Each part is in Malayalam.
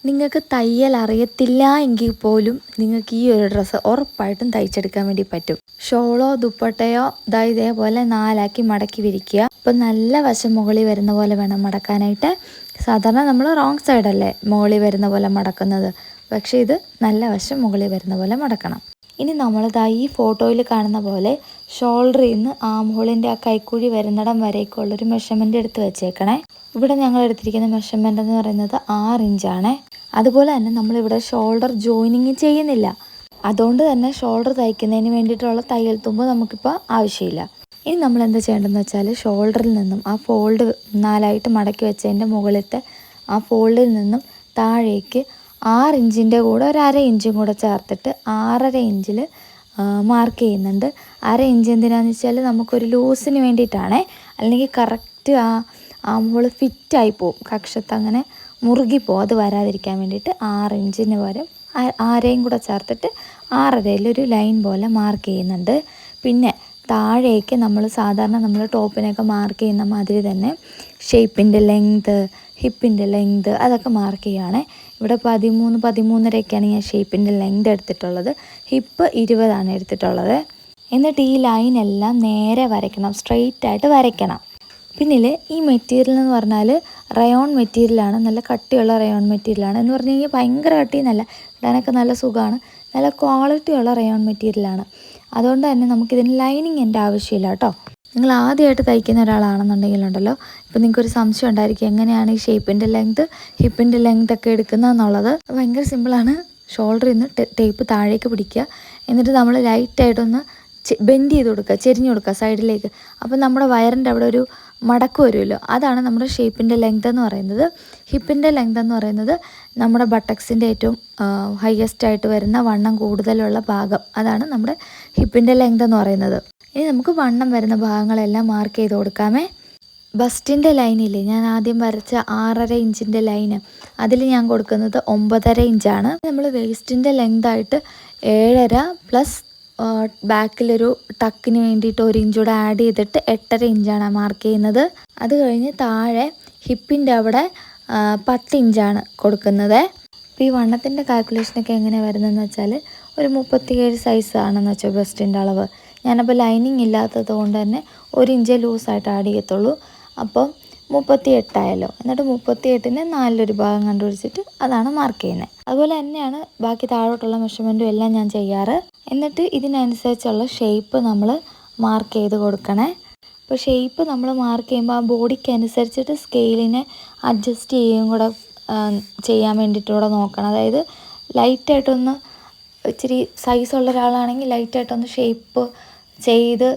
നിങ്ങൾക്ക് തയ്യൽ അറിയത്തില്ല എങ്കിൽ പോലും നിങ്ങൾക്ക് ഈ ഒരു ഡ്രസ്സ് ഉറപ്പായിട്ടും തയ്ച്ചെടുക്കാൻ വേണ്ടി പറ്റും. ഷോളോ ദുപ്പട്ടയോ ഇതേപോലെ 4 മടക്കി വിരിക്കുക. അപ്പം നല്ല വശം മുകളിൽ വരുന്ന പോലെ വേണം മടക്കാനായിട്ട്. സാധാരണ നമ്മൾ റോങ് സൈഡല്ലേ മുകളിൽ വരുന്ന പോലെ മടക്കുന്നത്, പക്ഷേ ഇത് നല്ല വശം മുകളിൽ വരുന്ന പോലെ മടക്കണം. ഇനി ഈ ഫോട്ടോയിൽ കാണുന്ന പോലെ ഷോൾഡറിൽ നിന്ന് ആം ഹോളിൻ്റെ ആ കൈക്കുഴി വരുന്നിടം വരേക്കുള്ളൊരു മെഷർമെൻറ്റ് എടുത്ത് വെച്ചേക്കണേ. ഇവിടെ ഞങ്ങൾ എടുത്തിരിക്കുന്ന മെഷർമെൻ്റ് എന്ന് പറയുന്നത് 6 ഇഞ്ചാണ്. അതുപോലെ തന്നെ നമ്മളിവിടെ ഷോൾഡർ ജോയിനിങ് ചെയ്യുന്നില്ല. അതുകൊണ്ട് തന്നെ ഷോൾഡർ തയ്ക്കുന്നതിന് വേണ്ടിയിട്ടുള്ള തയ്യൽ തുമ്പ് നമുക്കിപ്പോൾ ആവശ്യമില്ല. ഇനി നമ്മൾ എന്താ ചെയ്യേണ്ടതെന്ന് വെച്ചാൽ ഷോൾഡറിൽ നിന്നും ആ ഫോൾഡ് 4 മടക്കി വെച്ചതിൻ്റെ മുകളിലത്തെ ആ ഫോൾഡിൽ നിന്നും താഴേക്ക് 6 ഇഞ്ചിൻ്റെ കൂടെ ഒരു 1/2 ഇഞ്ചും കൂടെ ചേർത്തിട്ട് 6.5 ഇഞ്ചിൽ മാർക്ക് ചെയ്യുന്നുണ്ട്. 1/2 ഇഞ്ച് എന്തിനാണെന്ന് വെച്ചാൽ നമുക്കൊരു ലൂസിന് വേണ്ടിയിട്ടാണേ. അല്ലെങ്കിൽ കറക്റ്റ് ആ ഹോൾ ഫിറ്റായി പോവും, കക്ഷത്ത് അങ്ങനെ മുറുകിപ്പോവും. അത് വരാതിരിക്കാൻ വേണ്ടിയിട്ട് 6 ഇഞ്ചിന് പകരം 1/2 കൂടെ ചേർത്തിട്ട് 6.5 ഒരു ലൈൻ പോലെ മാർക്ക് ചെയ്യുന്നുണ്ട്. പിന്നെ താഴേക്ക് സാധാരണ നമ്മൾ ടോപ്പിനൊക്കെ മാർക്ക് ചെയ്യുന്ന മാതിരി തന്നെ ഷേപ്പിൻ്റെ ലെങ്ത്, ഹിപ്പിൻ്റെ ലെങ്ത് അതൊക്കെ മാർക്ക് ചെയ്യുകയാണ്. ഇവിടെ 13-13.5 ഞാൻ ഷേപ്പിൻ്റെ ലെങ്ത് എടുത്തിട്ടുള്ളത്. ഹിപ്പ് 20 എടുത്തിട്ടുള്ളത്. എന്നിട്ട് ഈ ലൈനെല്ലാം നേരെ വരയ്ക്കണം, സ്ട്രെയിറ്റ് ആയിട്ട് വരയ്ക്കണം. പിന്നിൽ ഈ മെറ്റീരിയൽ എന്ന് പറഞ്ഞാൽ റയോൺ മെറ്റീരിയലാണ്, നല്ല കട്ടിയുള്ള റയോൺ മെറ്റീരിയലാണ്. എന്ന് പറഞ്ഞു കഴിഞ്ഞാൽ ഭയങ്കര കട്ടിയെന്നല്ല, ഇടാനൊക്കെ നല്ല സുഖമാണ്, നല്ല ക്വാളിറ്റിയുള്ള റയോൺ മെറ്റീരിയലാണ്. അതുകൊണ്ട് തന്നെ നമുക്കിതിന് ലൈനിങ്ങിൻ്റെ ആവശ്യമില്ല കേട്ടോ. നിങ്ങൾ ആദ്യമായിട്ട് തയ്ക്കുന്ന ഒരാളാണെന്നുണ്ടെങ്കിലുണ്ടല്ലോ, ഇപ്പോൾ നിങ്ങൾക്കൊരു സംശയം ഉണ്ടായിരിക്കും എങ്ങനെയാണ് ഈ ഷേപ്പിൻ്റെ ലെങ്ത്, ഹിപ്പിൻ്റെ ലെങ്ത് ഒക്കെ എടുക്കുന്നതെന്നുള്ളത്. ഭയങ്കര സിമ്പിളാണ്. ഷോൾഡറിൽ നിന്ന് ടേപ്പ് താഴേക്ക് പിടിക്കുക. എന്നിട്ട് നമ്മൾ ലൈറ്റായിട്ടൊന്ന് ബെൻഡ് ചെയ്ത് കൊടുക്കുക, ചെരിഞ്ഞ് കൊടുക്കുക സൈഡിലേക്ക്. അപ്പം നമ്മുടെ വയറിൻ്റെ അവിടെ ഒരു മടക്ക് വരുമല്ലോ, അതാണ് നമ്മുടെ ഷേപ്പിൻ്റെ ലെങ്ത് എന്ന് പറയുന്നത്. ഹിപ്പിൻ്റെ ലെങ്ത് എന്ന് പറയുന്നത് നമ്മുടെ ബട്ടക്സിൻ്റെ ഏറ്റവും ഹയസ്റ്റ് ആയിട്ട് വരുന്ന വണ്ണം കൂടുതലുള്ള ഭാഗം, അതാണ് നമ്മുടെ ഹിപ്പിൻ്റെ ലെങ്ത് എന്ന് പറയുന്നത്. ഇനി നമുക്ക് വണ്ണം വരുന്ന ഭാഗങ്ങളെല്ലാം മാർക്ക് ചെയ്ത് കൊടുക്കാമേ. ബസ്റ്റിൻ്റെ ലൈനില്ലേ, ഞാൻ ആദ്യം വരച്ച 6.5 ഇഞ്ചിൻ്റെ ലൈന്, അതിൽ ഞാൻ കൊടുക്കുന്നത് 9.5 ഇഞ്ചാണ്. നമ്മൾ വേസ്റ്റിൻ്റെ ലെങ്തായിട്ട് 7.5 പ്ലസ് ബാക്കിലൊരു ടക്കിന് വേണ്ടിയിട്ട് 1 ഇഞ്ച് കൂടെ ആഡ് ചെയ്തിട്ട് 8.5 ഇഞ്ചാണ് മാർക്ക് ചെയ്യുന്നത്. അത് കഴിഞ്ഞ് താഴെ ഹിപ്പിൻ്റെ അവിടെ 10 ഇഞ്ചാണ് കൊടുക്കുന്നത്. അപ്പോൾ ഈ വണ്ണത്തിൻ്റെ കാൽക്കുലേഷനൊക്കെ എങ്ങനെയാണ് വരുന്നതെന്ന് വെച്ചാൽ ഒരു 37 സൈസ് ആണെന്ന് വെച്ചാൽ ബസ്റ്റിൻ്റെ അളവ്. ഞാനപ്പോൾ ലൈനിങ് ഇല്ലാത്തത് കൊണ്ട് തന്നെ 1 ഇഞ്ച് ലൂസായിട്ട് ആഡ് ചെയ്യത്തുള്ളൂ. അപ്പം 38 ആയല്ലോ. എന്നിട്ട് 38ന് 4 ഭാഗം കണ്ടുപിടിച്ചിട്ട് അതാണ് മാർക്ക് ചെയ്യുന്നത്. അതുപോലെ തന്നെയാണ് ബാക്കി താഴോട്ടുള്ള മെഷർമെൻറ്റും എല്ലാം ഞാൻ ചെയ്യാറ്. എന്നിട്ട് ഇതിനനുസരിച്ചുള്ള ഷേപ്പ് നമ്മൾ മാർക്ക് ചെയ്ത് കൊടുക്കണേ. അപ്പോൾ ഷേപ്പ് നമ്മൾ മാർക്ക് ചെയ്യുമ്പോൾ ആ ബോഡിക്ക് അനുസരിച്ചിട്ട് സ്കെയിലിനെ അഡ്ജസ്റ്റ് ചെയ്യുകയും കൂടെ ചെയ്യാൻ വേണ്ടിയിട്ടൂടെ നോക്കണം. അതായത് ലൈറ്റായിട്ടൊന്ന് ഇച്ചിരി സൈസുള്ള ഒരാളാണെങ്കിൽ ലൈറ്റായിട്ടൊന്ന് ഷേപ്പ് ചെയ്ത്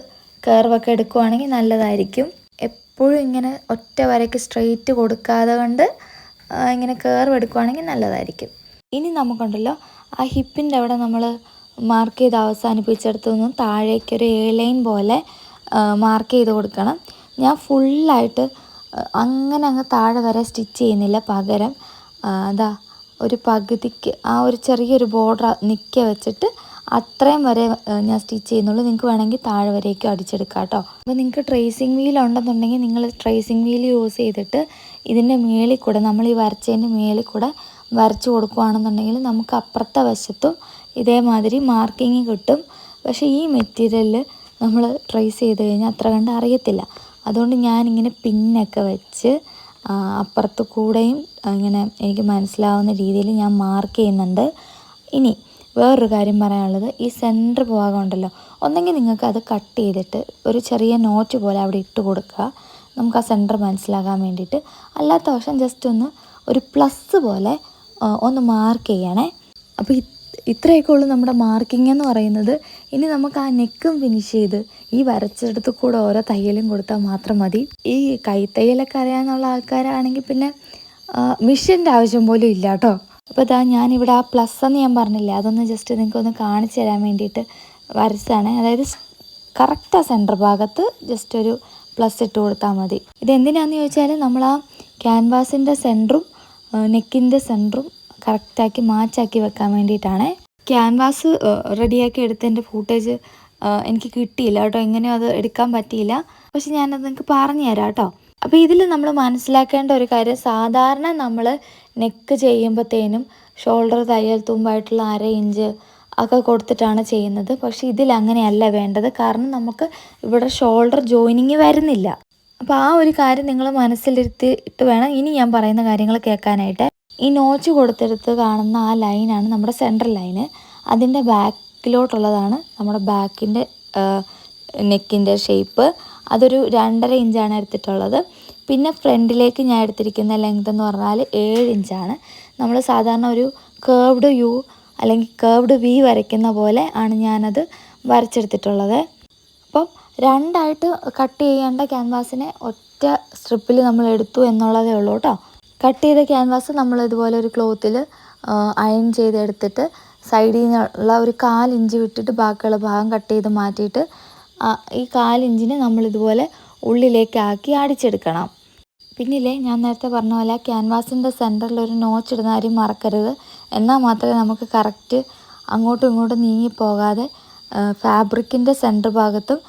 കർവൊക്കെ എടുക്കുവാണെങ്കിൽ നല്ലതായിരിക്കും. എപ്പോഴും ഇങ്ങനെ ഒറ്റ വരയ്ക്ക് സ്ട്രെയിറ്റ് കൊടുക്കാതെ കൊണ്ട് ഇങ്ങനെ കർവ് എടുക്കുവാണെങ്കിൽ നല്ലതായിരിക്കും. ഇനി നമുക്കുണ്ടല്ലോ ആ ഹിപ്പിൻ്റെ അവിടെ നമ്മൾ മാർക്ക് ചെയ്ത് അവസാനിപ്പിച്ചെടുത്തൊന്നും താഴേക്കൊരു A ലൈൻ പോലെ മാർക്ക് ചെയ്ത് കൊടുക്കണം. ഞാൻ ഫുള്ളായിട്ട് അങ്ങ് താഴെ വരെ സ്റ്റിച്ച് ചെയ്യുന്നില്ല, പകരം ഒരു പകുതിക്ക് ആ ഒരു ചെറിയൊരു ബോർഡർ നിൽക്കുക വെച്ചിട്ട് അത്രയും വരെ ഞാൻ സ്റ്റിച്ച് ചെയ്യുന്നുള്ളൂ. നിങ്ങൾക്ക് വേണമെങ്കിൽ താഴെ വരേക്കും അടിച്ചെടുക്കാം കേട്ടോ. അപ്പോൾ നിങ്ങൾക്ക് ട്രേസിങ് വീൽ ഉണ്ടെന്നുണ്ടെങ്കിൽ നിങ്ങൾ ട്രേസിങ് വീൽ യൂസ് ചെയ്തിട്ട് ഇതിൻ്റെ മേളിൽ കൂടെ, നമ്മൾ ഈ വരച്ചതിൻ്റെ മേളിൽ കൂടെ വരച്ച് കൊടുക്കുകയാണെന്നുണ്ടെങ്കിൽ നമുക്ക് അപ്പുറത്തെ വശത്തും ഇതേമാതിരി മാർക്കിങ് കിട്ടും. പക്ഷേ ഈ മെറ്റീരിയലിൽ നമ്മൾ ട്രേസ് ചെയ്ത് കഴിഞ്ഞാൽ അത്ര കണ്ട് അറിയത്തില്ല. അതുകൊണ്ട് ഞാനിങ്ങനെ പിന്നൊക്കെ വെച്ച് അപ്പുറത്ത് കൂടെയും ഇങ്ങനെ എനിക്ക് മനസ്സിലാവുന്ന രീതിയിൽ ഞാൻ മാർക്ക് ചെയ്യുന്നുണ്ട്. ഇനി വേറൊരു കാര്യം പറയാനുള്ളത്, ഈ സെൻറ്റർ ഭാഗം ഉണ്ടല്ലോ, ഒന്നെങ്കിൽ നിങ്ങൾക്ക് അത് കട്ട് ചെയ്തിട്ട് ഒരു ചെറിയ നോട്ട് പോലെ അവിടെ ഇട്ട് കൊടുക്കുക, നമുക്ക് ആ സെൻറ്റർ മനസ്സിലാകാൻ വേണ്ടിയിട്ട്. അല്ലാത്ത പക്ഷം ജസ്റ്റ് ഒന്ന് ഒരു പ്ലസ് പോലെ ഒന്ന് മാർക്ക് ചെയ്യണേ. അപ്പോൾ ഇത്രയൊക്കെ ഉള്ളൂ നമ്മുടെ മാർക്കിംഗ് എന്ന് പറയുന്നത്. ഇനി നമുക്ക് ആ നെക്കും ഫിനിഷ് ചെയ്ത് ഈ വരച്ചെടുത്ത് കൂടെ ഓരോ തയ്യലും കൊടുത്താൽ മാത്രം മതി. ഈ കൈത്തയ്യലൊക്കെ അറിയാമെന്നുള്ള ആൾക്കാരാണെങ്കിൽ പിന്നെ മിഷീൻ്റെ ആവശ്യം പോലും ഇല്ല കേട്ടോ. അപ്പോൾ ഞാനിവിടെ ആ പ്ലസ് എന്ന് ഞാൻ പറഞ്ഞില്ലേ, അതൊന്ന് ജസ്റ്റ് നിങ്ങൾക്കൊന്ന് കാണിച്ചു തരാൻ വേണ്ടിയിട്ട് വരച്ചാണ്. അതായത് കറക്റ്റ് ആ സെൻറ്റർ ഭാഗത്ത് ജസ്റ്റ് ഒരു പ്ലസ് ഇട്ട് കൊടുത്താൽ മതി. ഇതെന്തിനാണെന്ന് ചോദിച്ചാൽ നമ്മൾ ആ ക്യാൻവാസിൻ്റെ സെൻറ്ററും നെക്കിൻ്റെ സെൻറ്ററും കറക്റ്റാക്കി മാച്ചാക്കി വെക്കാൻ വേണ്ടിയിട്ടാണ്. ക്യാൻവാസ് റെഡിയാക്കി എടുത്തതിൻ്റെ ഫൂട്ടേജ് എനിക്ക് കിട്ടിയില്ല കേട്ടോ, എങ്ങനെയോ അത് എടുക്കാൻ പറ്റിയില്ല. പക്ഷെ ഞാനത് നിങ്ങൾക്ക് പറഞ്ഞു തരാം കേട്ടോ. അപ്പോൾ ഇതിൽ നമ്മൾ മനസ്സിലാക്കേണ്ട ഒരു കാര്യം, സാധാരണ നമ്മൾ നെക്ക് ചെയ്യുമ്പോഴത്തേനും ഷോൾഡർ തയ്യൽ തുമ്പായിട്ടുള്ള 1/2 ഇഞ്ച് ഒക്കെ കൊടുത്തിട്ടാണ് ചെയ്യുന്നത്. പക്ഷേ ഇതിലങ്ങനെയല്ല വേണ്ടത്, കാരണം നമുക്ക് ഇവിടെ ഷോൾഡർ ജോയിനിങ് വരുന്നില്ല. അപ്പോൾ ആ ഒരു കാര്യം നിങ്ങൾ മനസ്സിലിരുത്തിയിട്ട് വേണം ഇനി ഞാൻ പറയുന്ന കാര്യങ്ങൾ കേൾക്കാനായിട്ട്. ഈ നോച്ച് കൊടുത്തെടുത്ത് കാണുന്ന ആ ലൈനാണ് നമ്മുടെ സെൻട്രൽ ലൈന്. അതിൻ്റെ ബാക്കിലോട്ടുള്ളതാണ് നമ്മുടെ ബാക്കിൻ്റെ നെക്കിൻ്റെ ഷേപ്പ്. അതൊരു 2.5 ഇഞ്ചാണ് എടുത്തിട്ടുള്ളത്. പിന്നെ ഫ്രണ്ടിലേക്ക് ഞാൻ എടുത്തിരിക്കുന്ന ലെങ്ത് എന്ന് പറഞ്ഞാൽ 7 ഇഞ്ചാണ്. നമ്മൾ സാധാരണ ഒരു കേർവ്ഡ് യു അല്ലെങ്കിൽ കേർവ്ഡ് വി വരയ്ക്കുന്ന പോലെ ആണ് ഞാനത് വരച്ചെടുത്തിട്ടുള്ളത്. അപ്പം 2ആയിട്ട് കട്ട് ചെയ്യേണ്ട ക്യാൻവാസിനെ ഒറ്റ സ്ട്രിപ്പിൽ നമ്മൾ എടുത്തു എന്നുള്ളതേ ഉള്ളൂ കേട്ടോ. കട്ട് ചെയ്ത ക്യാൻവാസ് നമ്മൾ ഇതുപോലെ ഒരു ക്ലോത്തിൽ അയൺ ചെയ്തെടുത്തിട്ട് സൈഡിൽ നിന്നുള്ള ഒരു 1/4 ഇഞ്ച് വിട്ടിട്ട് ബാക്കിയുള്ള ഭാഗം കട്ട് ചെയ്ത് മാറ്റിയിട്ട് ഈ 1/4 ഇഞ്ചിനെ നമ്മളിതുപോലെ ഉള്ളിലേക്കാക്കി അടിച്ചെടുക്കണം. പിന്നില്ലേ ഞാൻ നേരത്തെ പറഞ്ഞ പോലെ ക്യാൻവാസിൻ്റെ സെൻറ്ററിൽ ഒരു നോച്ച് ഇടുന്ന കാര്യം മറക്കരുത്. എന്നാൽ മാത്രമേ നമുക്ക് കറക്റ്റ് അങ്ങോട്ടും ഇങ്ങോട്ടും നീങ്ങിപ്പോകാതെ ഫാബ്രിക്കിൻ്റെ സെൻറ്റർ ഭാഗത്തും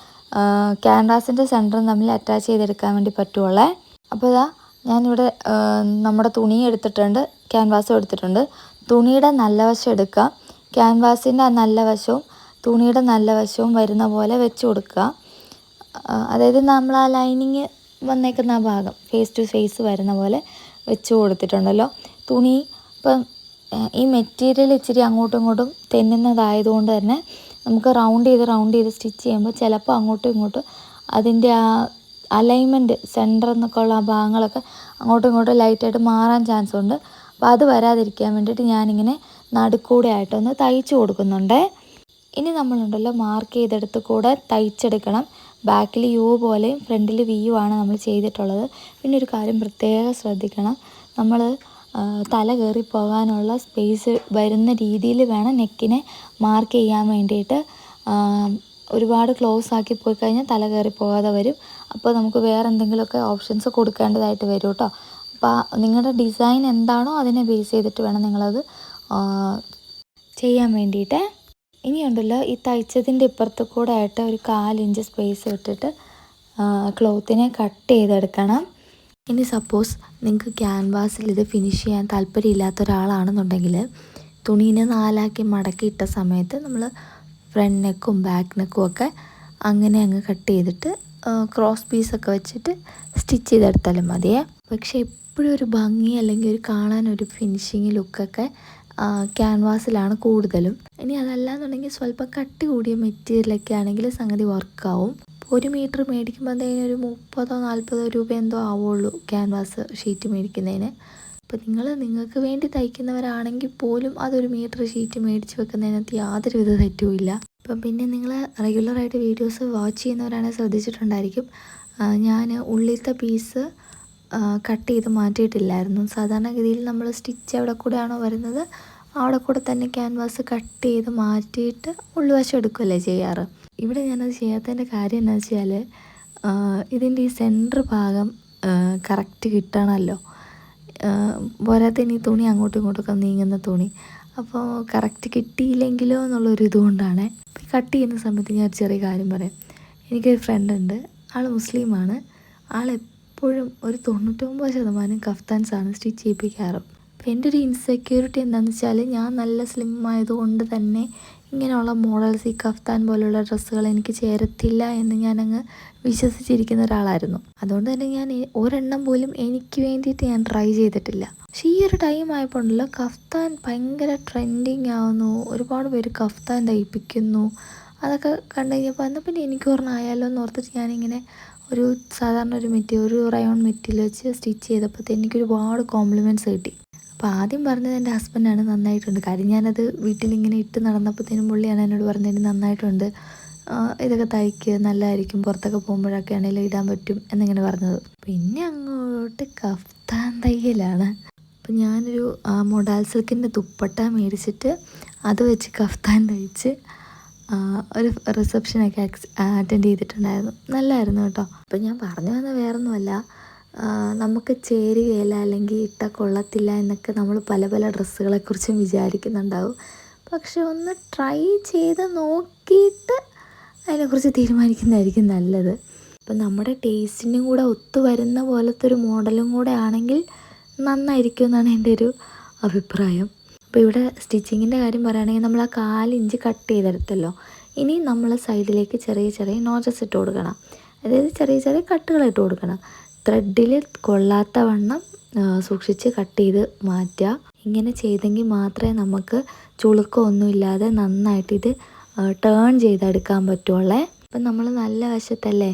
ക്യാൻവാസിൻ്റെ സെൻറ്ററും തമ്മിൽ അറ്റാച്ച് ചെയ്തെടുക്കാൻ വേണ്ടി പറ്റുള്ളേ. അപ്പോൾ ഇതാ ഞാനിവിടെ നമ്മുടെ തുണി എടുത്തിട്ടുണ്ട്, ക്യാൻവാസും എടുത്തിട്ടുണ്ട്. തുണിയുടെ നല്ല വശം എടുക്കുക, ക്യാൻവാസിൻ്റെ നല്ല വശവും തുണിയുടെ നല്ല വശവും വരുന്ന പോലെ വെച്ച് കൊടുക്കുക. അതായത് നമ്മൾ ആ ലൈനിങ് വന്നേക്കുന്ന ആ ഭാഗം ഫേസ് ടു ഫേസ് വരുന്ന പോലെ വെച്ച് കൊടുത്തിട്ടുണ്ടല്ലോ. തുണി ഇപ്പം ഈ മെറ്റീരിയൽ ഇച്ചിരി അങ്ങോട്ടും ഇങ്ങോട്ടും തെന്നുന്നതായതുകൊണ്ട് തന്നെ നമുക്ക് റൗണ്ട് ചെയ്ത് സ്റ്റിച്ച് ചെയ്യുമ്പോൾ ചിലപ്പോൾ അങ്ങോട്ടും ഇങ്ങോട്ടും അതിൻ്റെ ആ അലൈൻമെൻറ്റ് സെൻറ്റർ എന്നൊക്കെ ഉള്ള ആ ഭാഗങ്ങളൊക്കെ അങ്ങോട്ടും ഇങ്ങോട്ടും ലൈറ്റായിട്ട് മാറാൻ ചാൻസ് ഉണ്ട്. അപ്പോൾ അത് വരാതിരിക്കാൻ വേണ്ടിയിട്ട് ഞാനിങ്ങനെ നടുക്കൂടെ ആയിട്ടൊന്ന് തയ്ച്ച് കൊടുക്കുന്നുണ്ട്. ഇനി നമ്മളുണ്ടല്ലോ മാർക്ക് ചെയ്തെടുത്ത് കൂടെ തയ്ച്ചെടുക്കണം. ബാക്കിൽ യു പോലെയും ഫ്രണ്ടിൽ വിയും ആണ് നമ്മൾ ചെയ്തിട്ടുള്ളത്. പിന്നെ ഒരു കാര്യം പ്രത്യേകം ശ്രദ്ധിക്കണം, നമ്മൾ തല കയറി പോകാനുള്ള സ്പേസ് വരുന്ന രീതിയിൽ വേണം നെക്കിനെ മാർക്ക് ചെയ്യാൻ വേണ്ടിയിട്ട്. ഒരുപാട് ക്ലോസ് ആക്കി പോയി കഴിഞ്ഞാൽ തല കയറി പോകാതെ വരും. അപ്പോൾ നമുക്ക് വേറെ എന്തെങ്കിലുമൊക്കെ ഓപ്ഷൻസ് കൊടുക്കേണ്ടതായിട്ട് വരും കേട്ടോ. അപ്പോൾ നിങ്ങളുടെ ഡിസൈൻ എന്താണോ അതിനെ ബേസ് ചെയ്തിട്ട് വേണം നിങ്ങളത് ചെയ്യാൻ വേണ്ടിയിട്ട്. ഇനിയുണ്ടല്ലോ ഈ തയ്ച്ചതിൻ്റെ ഇപ്പുറത്ത് കൂടെ ആയിട്ട് ഒരു 1/4 ഇഞ്ച് സ്പേസ് വിട്ടിട്ട് ക്ലോത്തിനെ കട്ട് ചെയ്തെടുക്കണം. ഇനി സപ്പോസ് നിങ്ങൾക്ക് ക്യാൻവാസിൽ ഇത് ഫിനിഷ് ചെയ്യാൻ താല്പര്യമില്ലാത്ത ഒരാളാണെന്നുണ്ടെങ്കിൽ തുണീനെ 4ആക്കി മടക്കി ഇട്ട സമയത്ത് നമ്മൾ ഫ്രണ്ട് നെക്കും ബാക്ക് നെക്കും ഒക്കെ അങ്ങനെ അങ്ങ് കട്ട് ചെയ്തിട്ട് ക്രോസ് പീസൊക്കെ വെച്ചിട്ട് സ്റ്റിച്ച് ചെയ്തെടുത്താലും മതിയേ. പക്ഷേ എപ്പോഴും ഒരു ഭംഗി അല്ലെങ്കിൽ ഒരു കാണാനൊരു ഫിനിഷിങ് ലുക്കൊക്കെ ക്യാൻവാസിലാണ് കൂടുതലും. ഇനി അതല്ലാന്നുണ്ടെങ്കിൽ സ്വല്പം കട്ടി കൂടിയ മെറ്റീരിയലൊക്കെ ആണെങ്കിൽ സംഗതി വർക്കാവും. 1 മീറ്റർ മേടിക്കുമ്പോൾ അതിനൊരു 30-40 രൂപ എന്തോ ആവുള്ളൂ ക്യാൻവാസ് ഷീറ്റ് മേടിക്കുന്നതിന്. അപ്പോൾ നിങ്ങൾക്ക് വേണ്ടി തയ്ക്കുന്നവരാണെങ്കിൽ പോലും അതൊരു മീറ്റർ ഷീറ്റ് മേടിച്ച് വെക്കുന്നതിനകത്ത് യാതൊരു വിധ തെറ്റുമില്ല. അപ്പം പിന്നെ നിങ്ങൾ റെഗുലറായിട്ട് വീഡിയോസ് വാച്ച് ചെയ്യുന്നവരാണെങ്കിൽ ശ്രദ്ധിച്ചിട്ടുണ്ടായിരിക്കും, ഞാൻ ഉള്ളിലത്തെ പീസ് കട്ട് ചെയ്ത് മാറ്റിയിട്ടില്ലായിരുന്നു. സാധാരണഗതിയിൽ നമ്മൾ സ്റ്റിച്ച് എവിടെ കൂടെയാണോ വരുന്നത് അവിടെ കൂടെ തന്നെ ക്യാൻവാസ് കട്ട് ചെയ്ത് മാറ്റിയിട്ട് ഉൾവശം എടുക്കുകയല്ലേ ചെയ്യാറ്. ഇവിടെ ഞാനത് ചെയ്യാത്തതിൻ്റെ കാര്യം എന്താണെന്ന് വെച്ചാൽ ഇതിൻ്റെ ഈ സെൻറ്റർ ഭാഗം കറക്റ്റ് കിട്ടണമല്ലോ. പോരാത്തതിന് ഈ തുണി അങ്ങോട്ടും ഇങ്ങോട്ടൊക്കെ നീങ്ങുന്ന തുണി, അപ്പോൾ കറക്റ്റ് കിട്ടിയില്ലെങ്കിലോ എന്നുള്ളൊരു ഇതുകൊണ്ടാണ്. കട്ട് ചെയ്യുന്ന സമയത്ത് ഞാൻ ചെറിയ കാര്യം പറയാം. എനിക്കൊരു ഫ്രണ്ട് ഉണ്ട്, ആൾ മുസ്ലിമാണ്. ആളെപ്പോഴും ഒരു 99% കഫ്താൻസാണ് സ്റ്റിച്ച് ചെയ്യിപ്പിക്കാറ്. അപ്പോൾ എൻ്റെ ഒരു ഇൻസെക്യൂരിറ്റി എന്താണെന്ന് വെച്ചാൽ ഞാൻ നല്ല സ്ലിം ആയതുകൊണ്ട് തന്നെ ഇങ്ങനെയുള്ള മോഡൽസ് ഈ കഫ്താൻ പോലുള്ള ഡ്രസ്സുകൾ എനിക്ക് ചേരത്തില്ല എന്ന് ഞാനങ്ങ് വിശ്വസിച്ചിരിക്കുന്ന ഒരാളായിരുന്നു. അതുകൊണ്ട് തന്നെ ഞാൻ ഒരെണ്ണം പോലും എനിക്ക് വേണ്ടിയിട്ട് ഞാൻ ട്രൈ ചെയ്തിട്ടില്ല. പക്ഷേ ഈ ഒരു ടൈം ആയപ്പോൾ ഉണ്ടല്ലോ കഫ്താൻ ഭയങ്കര ട്രെൻഡിങ് ആവുന്നു, ഒരുപാട് പേര് കഫ്താൻ തയ്പ്പിക്കുന്നു. അതൊക്കെ കണ്ടു കഴിഞ്ഞപ്പോൾ എന്നാൽ പിന്നെ എനിക്ക് ഒരെണ്ണം ആയാലോ എന്ന് ഓർത്തിട്ട് ഞാനിങ്ങനെ ഒരു സാധാരണ ഒരു റയോൺ മെറ്റീരിയൽ വെച്ച് സ്റ്റിച്ച് ചെയ്തപ്പോഴത്തേക്ക് എനിക്കൊരുപാട് കോംപ്ലിമെൻറ്റ്സ് കിട്ടി. അപ്പോൾ ആദ്യം പറഞ്ഞത് എൻ്റെ ഹസ്ബൻഡാണ്, നന്നായിട്ടുണ്ട്. കാര്യം ഞാനത് വീട്ടിലിങ്ങനെ ഇട്ട് നടന്നപ്പോഴത്തേനും പുള്ളിയാണ് എന്നോട് പറഞ്ഞത് നന്നായിട്ടുണ്ട്, ഇതൊക്കെ തയ്ക്ക്, നല്ലതായിരിക്കും, പുറത്തൊക്കെ പോകുമ്പോഴൊക്കെ ആണെങ്കിലും ഇടാൻ പറ്റും എന്നിങ്ങനെ പറഞ്ഞത്. പിന്നെ അങ്ങോട്ട് കഫ്താൻ തയ്യലാണ്. അപ്പം ഞാനൊരു മൊഡാൽ സിൽക്കിൻ്റെ ദുപ്പട്ട മേടിച്ചിട്ട് അത് വെച്ച് കഫ്താൻ തയ്ച്ച് ഒരു റിസപ്ഷനൊക്കെ അറ്റൻഡ് ചെയ്തിട്ടുണ്ടായിരുന്നു. നല്ലതായിരുന്നു കേട്ടോ. അപ്പം ഞാൻ പറഞ്ഞു വന്ന വേറൊന്നുമല്ല, നമുക്ക് ചേരുകയില്ല അല്ലെങ്കിൽ ഇട്ടാൽ കൊള്ളത്തില്ല എന്നൊക്കെ നമ്മൾ പല പല ഡ്രസ്സുകളെക്കുറിച്ചും വിചാരിക്കുന്നുണ്ടാവും. പക്ഷെ ഒന്ന് ട്രൈ ചെയ്ത് നോക്കിയിട്ട് അതിനെക്കുറിച്ച് തീരുമാനിക്കുന്നതായിരിക്കും നല്ലത്. അപ്പം നമ്മുടെ ടേസ്റ്റിനും കൂടെ ഒത്തു വരുന്ന പോലത്തെ ഒരു മോഡലും കൂടെ ആണെങ്കിൽ നന്നായിരിക്കും എന്നാണ് എൻ്റെ ഒരു അഭിപ്രായം. അപ്പോൾ ഇവിടെ സ്റ്റിച്ചിങ്ങിൻ്റെ കാര്യം പറയുകയാണെങ്കിൽ നമ്മൾ ആ 4 ഇഞ്ച് കട്ട് ചെയ്തെടുത്തല്ലോ, ഇനി നമ്മൾ സൈഡിലേക്ക് ചെറിയ ചെറിയ നോച്ചസ് ഇട്ട് കൊടുക്കണം. അതായത് ചെറിയ ചെറിയ കട്ടുകൾ ഇട്ട് കൊടുക്കണം. ത്രെഡിൽ കൊള്ളാത്ത വണ്ണം സൂക്ഷിച്ച് കട്ട് ചെയ്ത് മാറ്റുക. ഇങ്ങനെ ചെയ്തെങ്കിൽ മാത്രമേ നമുക്ക് ചുളുക്കമൊന്നുമില്ലാതെ നന്നായിട്ട് ഇത് ടേൺ ചെയ്തെടുക്കാൻ പറ്റുള്ളേ. അപ്പം നമ്മൾ നല്ല വശത്തല്ലേ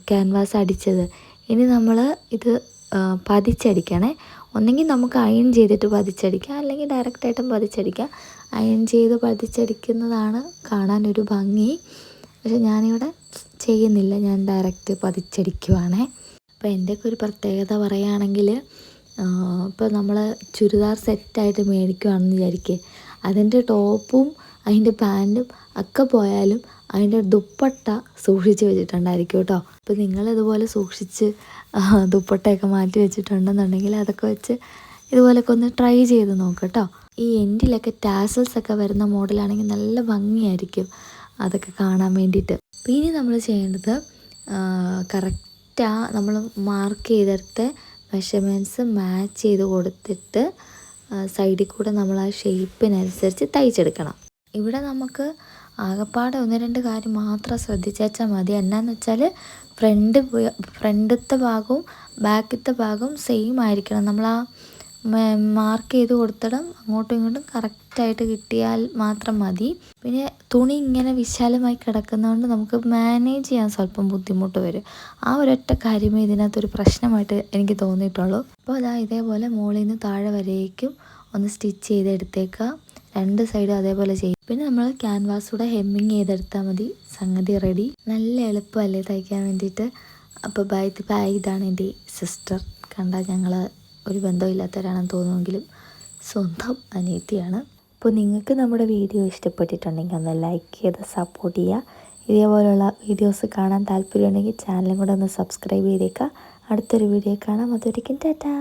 ക്യാൻവാസ് അടിച്ചത്, ഇനി നമ്മൾ ഇത് പതിച്ചടിക്കണേ. ഒന്നെങ്കിൽ നമുക്ക് അയൺ ചെയ്തിട്ട് പതിച്ചടിക്കാം, അല്ലെങ്കിൽ ഡയറക്റ്റായിട്ടും പതിച്ചടിക്കാം. അയൺ ചെയ്ത് പതിച്ചടിക്കുന്നതാണ് കാണാനൊരു ഭംഗി. പക്ഷെ ഞാനിവിടെ ചെയ്യുന്നില്ല, ഞാൻ ഡയറക്റ്റ് പതിച്ചടിക്കുവാണേ. അപ്പോൾ എൻ്റെയൊക്കെ ഒരു പ്രത്യേകത പറയുകയാണെങ്കിൽ, ഇപ്പോൾ നമ്മൾ ചുരിദാർ സെറ്റായിട്ട് മേടിക്കുകയാണെന്ന് വിചാരിക്കുക, അതിൻ്റെ ടോപ്പും അതിൻ്റെ പാൻറ്റും ഒക്കെ പോയാലും അതിൻ്റെ ദുപ്പട്ട സൂക്ഷിച്ച് വെച്ചിട്ടുണ്ടായിരിക്കും കേട്ടോ. അപ്പോൾ നിങ്ങളിതുപോലെ സൂക്ഷിച്ച് ദുപ്പട്ടയൊക്കെ മാറ്റി വെച്ചിട്ടുണ്ടെന്നുണ്ടെങ്കിൽ അതൊക്കെ വെച്ച് ഇതുപോലൊക്കെ ഒന്ന് ട്രൈ ചെയ്ത് നോക്കാം കേട്ടോ. ഈ എൻഡിലൊക്കെ ടാസൽസ് ഒക്കെ വരുന്ന മോഡലാണെങ്കിൽ നല്ല ഭംഗിയായിരിക്കും അതൊക്കെ കാണാൻ വേണ്ടിയിട്ട്. അപ്പോൾ ഇനി നമ്മൾ ചെയ്യേണ്ടത് കറക്റ്റ് നമ്മൾ മാർക്ക് ചെയ്തെടുത്ത മെഷർമെൻറ്റ്സ് മാച്ച് ചെയ്ത് കൊടുത്തിട്ട് സൈഡിൽ കൂടെ നമ്മൾ ആ ഷേപ്പിനനുസരിച്ച് തയ്ച്ചെടുക്കണം. ഇവിടെ നമുക്ക് ആകെപ്പാടെ 1-2 കാര്യം മാത്രം ശ്രദ്ധിച്ചാൽ മതി. എന്നാന്ന് വെച്ചാൽ ഫ്രണ്ടത്തെ ഭാഗവും ബാക്കത്തെ ഭാഗവും സെയിം ആയിരിക്കണം. നമ്മൾ ആ മാർക്ക് ചെയ്ത് കൊടുത്തിടം അങ്ങോട്ടും ഇങ്ങോട്ടും കറക്റ്റായിട്ട് കിട്ടിയാൽ മാത്രം മതി. പിന്നെ തുണി ഇങ്ങനെ വിശാലമായി കിടക്കുന്നതുകൊണ്ട് നമുക്ക് മാനേജ് ചെയ്യാൻ സ്വല്പം ബുദ്ധിമുട്ട് വരും. ആ ഒരൊറ്റ കാര്യമേ ഇതിനകത്തൊരു പ്രശ്നമായിട്ട് എനിക്ക് തോന്നിയിട്ടുള്ളൂ. അപ്പോൾ അതാ ഇതേപോലെ മുകളിൽ നിന്ന് താഴെ വരേക്കും ഒന്ന് സ്റ്റിച്ച് ചെയ്തെടുത്തേക്കുക. 2 സൈഡും അതേപോലെ ചെയ്യും. പിന്നെ നമ്മൾ ക്യാൻവാസൂടെ ഹെമ്മിങ് ചെയ്തെടുത്താൽ മതി, സംഗതി റെഡി. നല്ല എളുപ്പമല്ലേ തയ്ക്കാൻ വേണ്ടിയിട്ട്. അപ്പോൾ ഇതാണ് എൻ്റെ സിസ്റ്റർ. കണ്ടാൽ ഞങ്ങൾ ഒരു ബന്ധമില്ലാത്തവരാണെന്ന് തോന്നുമെങ്കിലും സ്വന്തം അനിയത്തിയാണ്. അപ്പോൾ നിങ്ങൾക്ക് നമ്മുടെ വീഡിയോ ഇഷ്ടപ്പെട്ടിട്ടുണ്ടെങ്കിൽ ഒന്ന് ലൈക്ക് ചെയ്ത് സപ്പോർട്ട് ചെയ്യുക. ഇതേപോലുള്ള വീഡിയോസ് കാണാൻ താല്പര്യമുണ്ടെങ്കിൽ ചാനലും കൂടെ ഒന്ന് സബ്സ്ക്രൈബ് ചെയ്തേക്കുക. അടുത്തൊരു വീഡിയോ കാണാം. അതൊരിക്കും ടാറ്റാ.